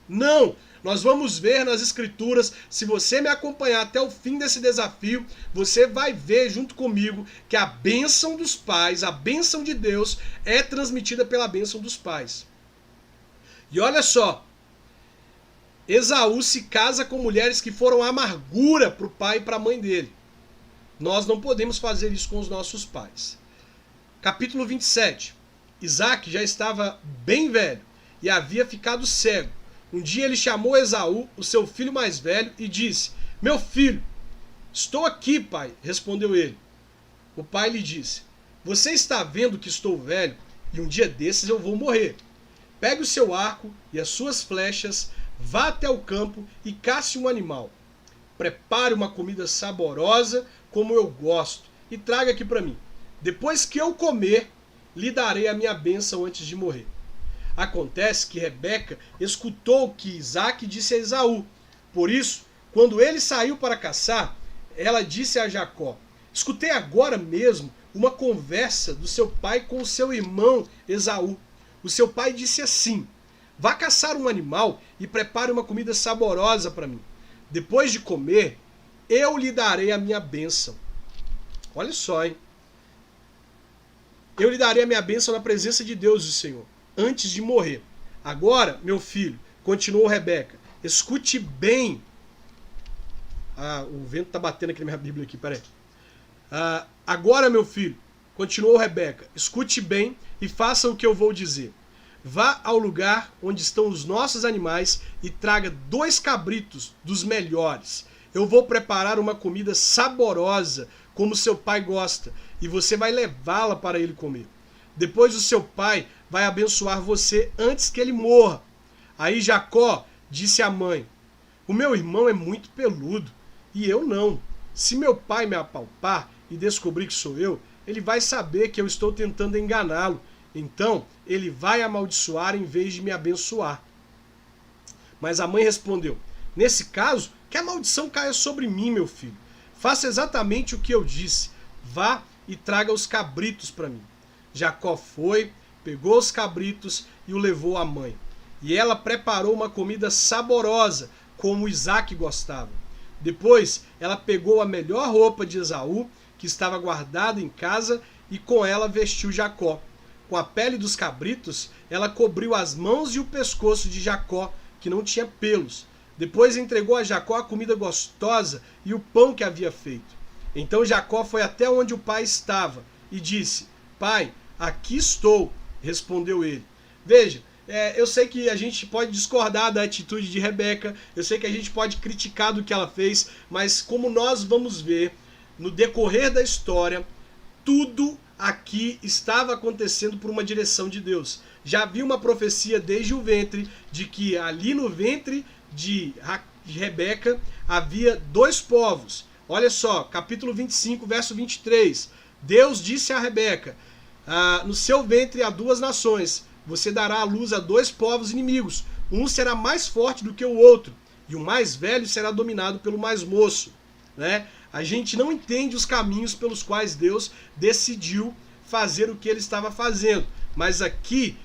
Não! Nós vamos ver nas escrituras, se você me acompanhar até o fim desse desafio, você vai ver junto comigo que a bênção dos pais, a bênção de Deus, é transmitida pela bênção dos pais. E olha só, Esaú se casa com mulheres que foram amargura para o pai e para a mãe dele. Nós não podemos fazer isso com os nossos pais. Capítulo 27. Isaac já estava bem velho e havia ficado cego. Um dia ele chamou Esaú, o seu filho mais velho, e disse, meu filho, estou aqui, pai, respondeu ele. O pai lhe disse, você está vendo que estou velho e um dia desses eu vou morrer. Pegue o seu arco e as suas flechas, vá até o campo e casse um animal. Prepare uma comida saborosa como eu gosto e traga aqui para mim. Depois que eu comer, lhe darei a minha bênção antes de morrer. Acontece que Rebeca escutou o que Isaac disse a Esaú. Por isso, quando ele saiu para caçar, ela disse a Jacó, escutei agora mesmo uma conversa do seu pai com o seu irmão Esaú. O seu pai disse assim, vá caçar um animal e prepare uma comida saborosa para mim. Depois de comer, eu lhe darei a minha bênção. Olha só, hein? Eu lhe darei a minha bênção na presença de Deus, o Senhor, antes de morrer. Agora, meu filho, continuou Rebeca, escute bem. O vento está batendo aqui na minha Bíblia aqui, peraí. Agora, meu filho, continuou Rebeca, escute bem e faça o que eu vou dizer. Vá ao lugar onde estão os nossos animais e traga 2 cabritos dos melhores. Eu vou preparar uma comida saborosa, como seu pai gosta, e você vai levá-la para ele comer. Depois o seu pai vai abençoar você antes que ele morra. Aí Jacó disse à mãe, o meu irmão é muito peludo, e eu não. Se meu pai me apalpar e descobrir que sou eu, ele vai saber que eu estou tentando enganá-lo. Então, ele vai amaldiçoar em vez de me abençoar. Mas a mãe respondeu, nesse caso, que a maldição caia sobre mim, meu filho. Faça exatamente o que eu disse. Vá e traga os cabritos para mim. Jacó foi, pegou os cabritos e o levou à mãe. E ela preparou uma comida saborosa, como Isaac gostava. Depois, ela pegou a melhor roupa de Esaú, que estava guardada em casa, e com ela vestiu Jacó. Com a pele dos cabritos, ela cobriu as mãos e o pescoço de Jacó, que não tinha pelos. Depois entregou a Jacó a comida gostosa e o pão que havia feito. Então Jacó foi até onde o pai estava e disse, pai, aqui estou, respondeu ele. Veja, eu sei que a gente pode discordar da atitude de Rebeca, eu sei que a gente pode criticar do que ela fez, mas como nós vamos ver no decorrer da história, tudo aqui estava acontecendo por uma direção de Deus. Já havia uma profecia desde o ventre de que ali no ventre de Rebeca havia 2 povos. Olha só, capítulo 25, verso 23. Deus disse a Rebeca, no seu ventre há 2 nações, você dará à luz a 2 povos inimigos. Um será mais forte do que o outro, e o mais velho será dominado pelo mais moço. Né? A gente não entende os caminhos pelos quais Deus decidiu fazer o que ele estava fazendo. Mas aqui,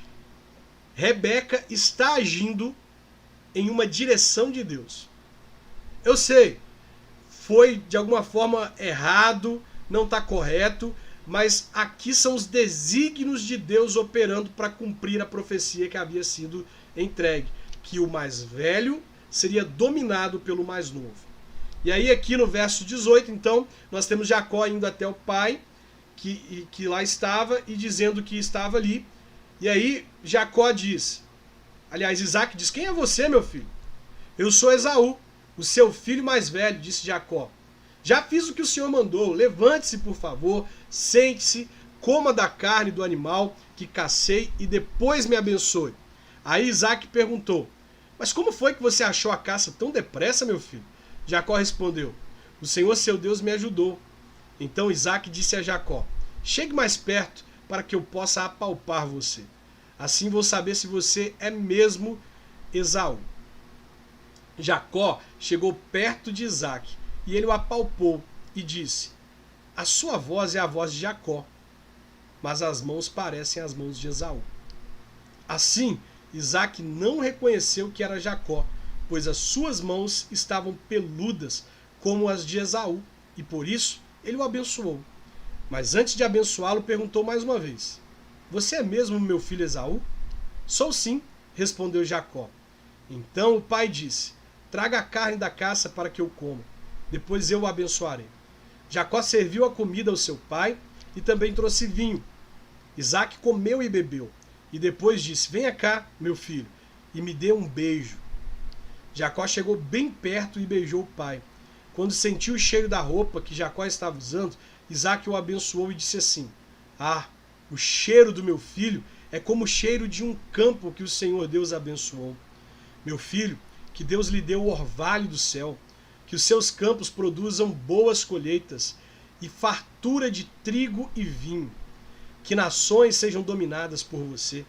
Rebeca está agindo em uma direção de Deus. Eu sei, foi de alguma forma errado, não está correto, mas aqui são os desígnios de Deus operando para cumprir a profecia que havia sido entregue, que o mais velho seria dominado pelo mais novo. E aí aqui no verso 18, então, nós temos Jacó indo até o pai, que lá estava, e dizendo que estava ali. E aí Jacó diz, aliás, Isaac diz, quem é você, meu filho? Eu sou Esaú, o seu filho mais velho, disse Jacó. Já fiz o que o senhor mandou, levante-se, por favor, sente-se, coma da carne do animal que cacei e depois me abençoe. Aí Isaac perguntou, mas como foi que você achou a caça tão depressa, meu filho? Jacó respondeu, o Senhor seu Deus me ajudou. Então Isaac disse a Jacó, chegue mais perto para que eu possa apalpar você. Assim vou saber se você é mesmo Esaú. Jacó chegou perto de Isaac e ele o apalpou e disse, a sua voz é a voz de Jacó, mas as mãos parecem as mãos de Esaú. Assim, Isaac não reconheceu que era Jacó, pois as suas mãos estavam peludas como as de Esaú, e por isso ele o abençoou. Mas antes de abençoá-lo, perguntou mais uma vez, você é mesmo meu filho Esaú? Sou sim, respondeu Jacó. Então o pai disse, traga a carne da caça para que eu coma, depois eu o abençoarei. Jacó serviu a comida ao seu pai e também trouxe vinho. Isaac comeu e bebeu, e depois disse, venha cá, meu filho, e me dê um beijo. Jacó chegou bem perto e beijou o pai. Quando sentiu o cheiro da roupa que Jacó estava usando, Isaac o abençoou e disse assim, ah, o cheiro do meu filho é como o cheiro de um campo que o Senhor Deus abençoou. Meu filho, que Deus lhe deu o orvalho do céu, que os seus campos produzam boas colheitas e fartura de trigo e vinho, que nações sejam dominadas por você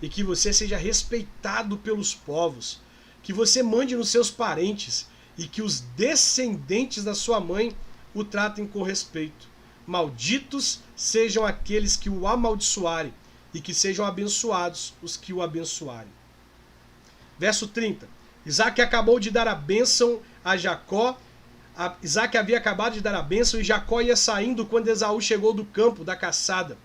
e que você seja respeitado pelos povos, que você mande nos seus parentes e que os descendentes da sua mãe o tratem com respeito. Malditos sejam aqueles que o amaldiçoarem e que sejam abençoados os que o abençoarem. Verso 30. Isaac acabou de dar a bênção a Jacó. Isaac havia acabado de dar a bênção e Jacó ia saindo quando Esaú chegou do campo da caçada.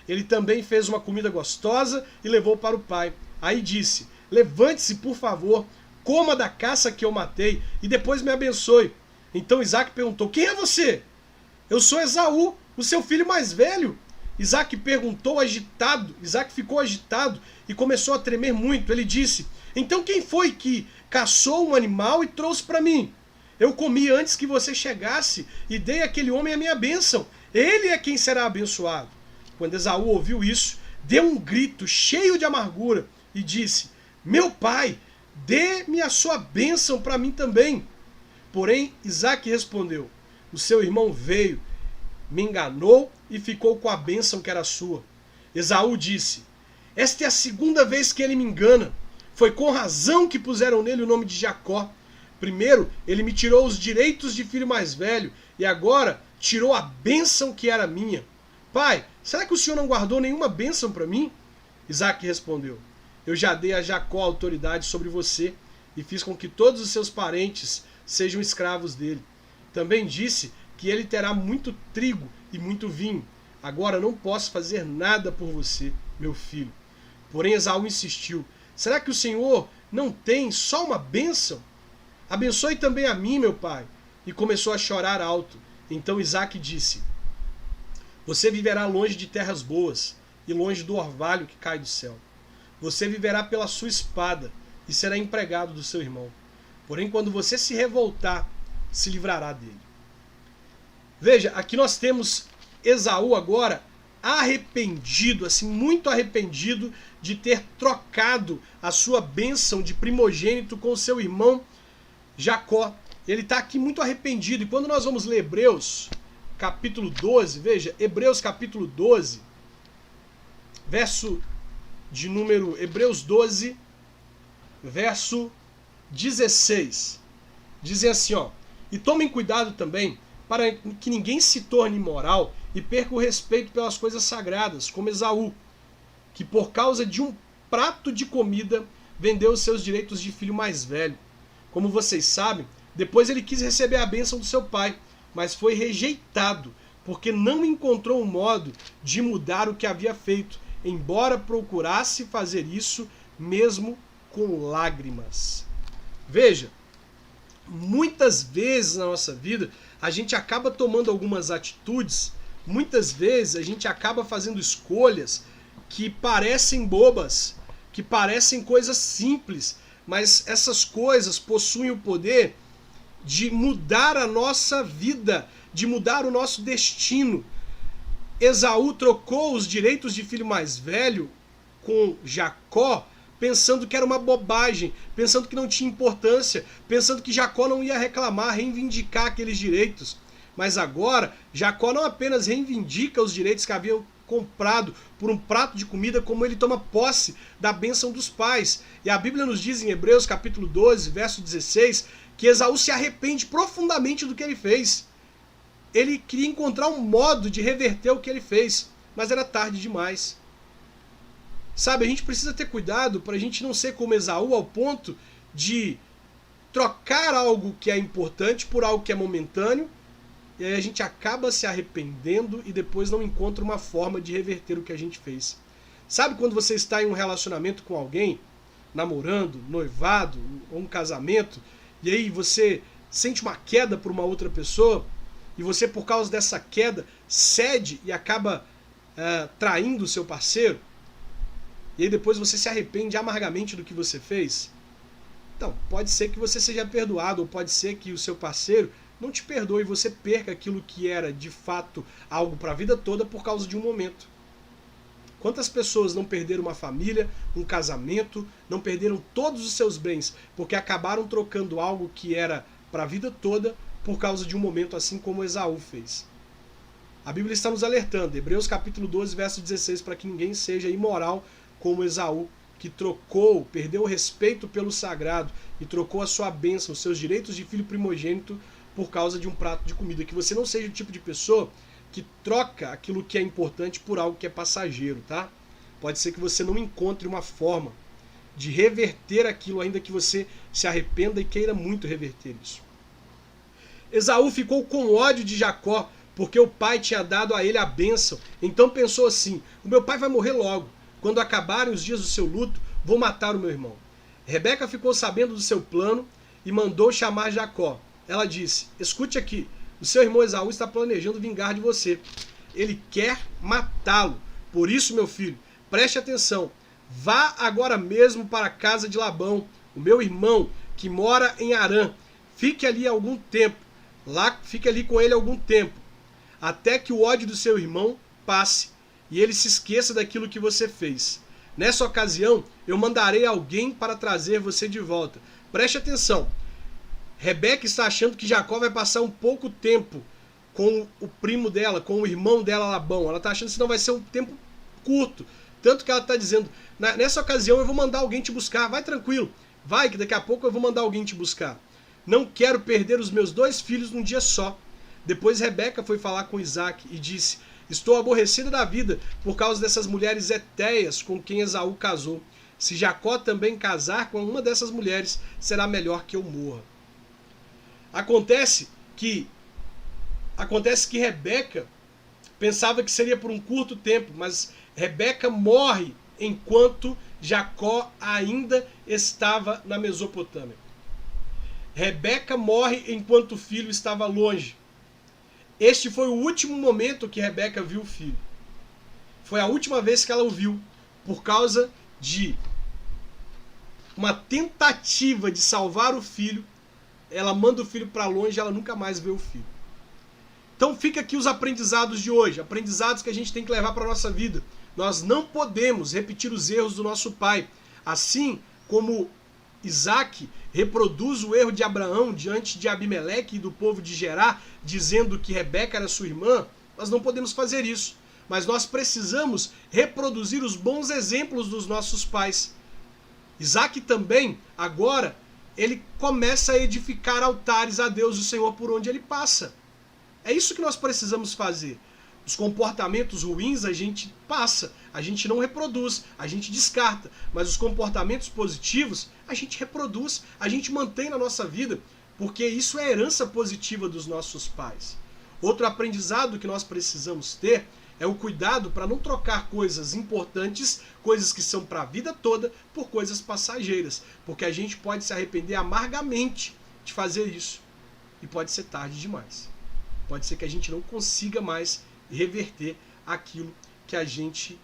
Ele também fez uma comida gostosa e levou para o pai. Aí disse, levante-se, por favor, coma da caça que eu matei e depois me abençoe. Então Isaac perguntou, quem é você? Eu sou Esaú, o seu filho mais velho. Isaac perguntou agitado, Isaac ficou agitado e começou a tremer muito. Ele disse, então quem foi que caçou um animal e trouxe para mim? Eu comi antes que você chegasse e dei àquele homem a minha bênção. Ele é quem será abençoado. Quando Esaú ouviu isso, deu um grito cheio de amargura e disse, meu pai, dê-me a sua bênção para mim também. Porém, Isaac respondeu, o seu irmão veio, me enganou e ficou com a bênção que era sua. Esaú disse, esta é a segunda vez que ele me engana. Foi com razão que puseram nele o nome de Jacó. Primeiro, ele me tirou os direitos de filho mais velho e agora tirou a bênção que era minha. Pai, será que o senhor não guardou nenhuma bênção para mim? Isaac respondeu, eu já dei a Jacó autoridade sobre você e fiz com que todos os seus parentes sejam escravos dele. Também disse que ele terá muito trigo e muito vinho. Agora não posso fazer nada por você, meu filho. Porém Esaú insistiu, será que o senhor não tem só uma bênção? Abençoe também a mim, meu pai. E começou a chorar alto. Então Isaac disse, você viverá longe de terras boas e longe do orvalho que cai do céu. Você viverá pela sua espada e será empregado do seu irmão. Porém, quando você se revoltar, se livrará dele. Veja, aqui nós temos Esaú agora arrependido, assim, muito arrependido de ter trocado a sua bênção de primogênito com o seu irmão Jacó. Ele está aqui muito arrependido. E quando nós vamos ler Hebreus capítulo 12, veja, Hebreus capítulo 12, verso de número, Hebreus 12, verso 16, dizem assim, ó, e tomem cuidado também para que ninguém se torne imoral e perca o respeito pelas coisas sagradas, como Esaú, que por causa de um prato de comida vendeu os seus direitos de filho mais velho. Como vocês sabem, depois ele quis receber a bênção do seu pai, mas foi rejeitado, porque não encontrou um modo de mudar o que havia feito, embora procurasse fazer isso mesmo com lágrimas. Veja, muitas vezes na nossa vida a gente acaba tomando algumas atitudes, muitas vezes a gente acaba fazendo escolhas que parecem bobas, que parecem coisas simples, mas essas coisas possuem o poder de mudar a nossa vida, de mudar o nosso destino. Esaú trocou os direitos de filho mais velho com Jacó, pensando que era uma bobagem, pensando que não tinha importância, pensando que Jacó não ia reclamar, reivindicar aqueles direitos. Mas agora, Jacó não apenas reivindica os direitos que haviam comprado por um prato de comida, como ele toma posse da bênção dos pais. E a Bíblia nos diz em Hebreus capítulo 12, verso 16, que Esaú se arrepende profundamente do que ele fez. Ele queria encontrar um modo de reverter o que ele fez, mas era tarde demais. Sabe, a gente precisa ter cuidado para a gente não ser como Esaú ao ponto de trocar algo que é importante por algo que é momentâneo, e aí a gente acaba se arrependendo e depois não encontra uma forma de reverter o que a gente fez. Sabe quando você está em um relacionamento com alguém, namorando, noivado, ou um casamento, e aí você sente uma queda por uma outra pessoa, e você por causa dessa queda cede e acaba traindo o seu parceiro, e aí depois você se arrepende amargamente do que você fez? Então, pode ser que você seja perdoado, ou pode ser que o seu parceiro não te perdoe e você perca aquilo que era de fato algo para a vida toda por causa de um momento. Quantas pessoas não perderam uma família, um casamento, não perderam todos os seus bens porque acabaram trocando algo que era para a vida toda por causa de um momento, assim como Esaú fez. A Bíblia está nos alertando, Hebreus capítulo 12, verso 16, para que ninguém seja imoral como Esaú, que perdeu o respeito pelo sagrado e trocou a sua bênção, os seus direitos de filho primogênito por causa de um prato de comida. Que você não seja o tipo de pessoa que troca aquilo que é importante por algo que é passageiro, tá? Pode ser que você não encontre uma forma de reverter aquilo, ainda que você se arrependa e queira muito reverter isso. Esaú ficou com ódio de Jacó, porque o pai tinha dado a ele a bênção. Então pensou assim: o meu pai vai morrer logo. Quando acabarem os dias do seu luto, vou matar o meu irmão. Rebeca ficou sabendo do seu plano e mandou chamar Jacó. Ela disse: escute aqui, o seu irmão Esaú está planejando vingar de você. Ele quer matá-lo. Por isso, meu filho, preste atenção. Vá agora mesmo para a casa de Labão, o meu irmão, que mora em Harã. Fique ali com ele algum tempo, até que o ódio do seu irmão passe e ele se esqueça daquilo que você fez. Nessa ocasião, eu mandarei alguém para trazer você de volta. Preste atenção. Rebeca está achando que Jacó vai passar um pouco tempo com o primo dela, com o irmão dela, Labão. Ela está achando que não vai ser um tempo curto. Tanto que ela está dizendo: nessa ocasião eu vou mandar alguém te buscar. Vai tranquilo. Vai, que daqui a pouco eu vou mandar alguém te buscar. Não quero perder os meus 2 filhos num dia só. Depois Rebeca foi falar com Isaac e disse: estou aborrecida da vida por causa dessas mulheres hetéias com quem Esaú casou. Se Jacó também casar com uma dessas mulheres, será melhor que eu morra. Acontece que Rebeca pensava que seria por um curto tempo, mas Rebeca morre enquanto Jacó ainda estava na Mesopotâmia. Rebeca morre enquanto o filho estava longe. Este foi o último momento que Rebeca viu o filho. Foi a última vez que ela o viu, por causa de uma tentativa de salvar o filho. Ela manda o filho para longe e ela nunca mais vê o filho. Então fica aqui os aprendizados de hoje, aprendizados que a gente tem que levar para a nossa vida. Nós não podemos repetir os erros do nosso pai. Assim como Isaac reproduz o erro de Abraão diante de Abimeleque e do povo de Gerar, dizendo que Rebeca era sua irmã, nós não podemos fazer isso. Mas nós precisamos reproduzir os bons exemplos dos nossos pais. Isaac também, agora, ele começa a edificar altares a Deus, o Senhor, por onde ele passa. É isso que nós precisamos fazer. Os comportamentos ruins a gente passa, a gente não reproduz, a gente descarta. Mas os comportamentos positivos a gente reproduz, a gente mantém na nossa vida, porque isso é herança positiva dos nossos pais. Outro aprendizado que nós precisamos ter é o cuidado para não trocar coisas importantes, coisas que são para a vida toda, por coisas passageiras. Porque a gente pode se arrepender amargamente de fazer isso. E pode ser tarde demais. Pode ser que a gente não consiga mais reverter aquilo que a gente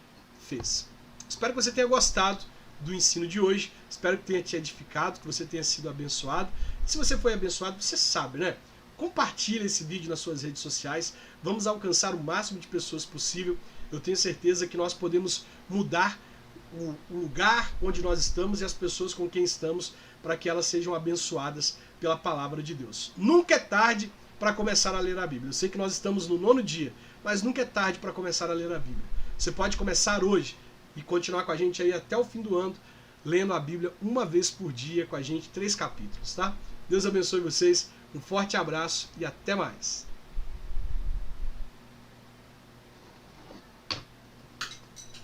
fez. Espero que você tenha gostado do ensino de hoje. Espero que tenha te edificado, que você tenha sido abençoado. Se você foi abençoado, você sabe, né? Compartilhe esse vídeo nas suas redes sociais. Vamos alcançar o máximo de pessoas possível. Eu tenho certeza que nós podemos mudar o lugar onde nós estamos e as pessoas com quem estamos para que elas sejam abençoadas pela palavra de Deus. Nunca é tarde para começar a ler a Bíblia. Eu sei que nós estamos no 9º dia, mas nunca é tarde para começar a ler a Bíblia. Você pode começar hoje e continuar com a gente aí até o fim do ano, lendo a Bíblia uma vez por dia com a gente, 3 capítulos, tá? Deus abençoe vocês, um forte abraço e até mais.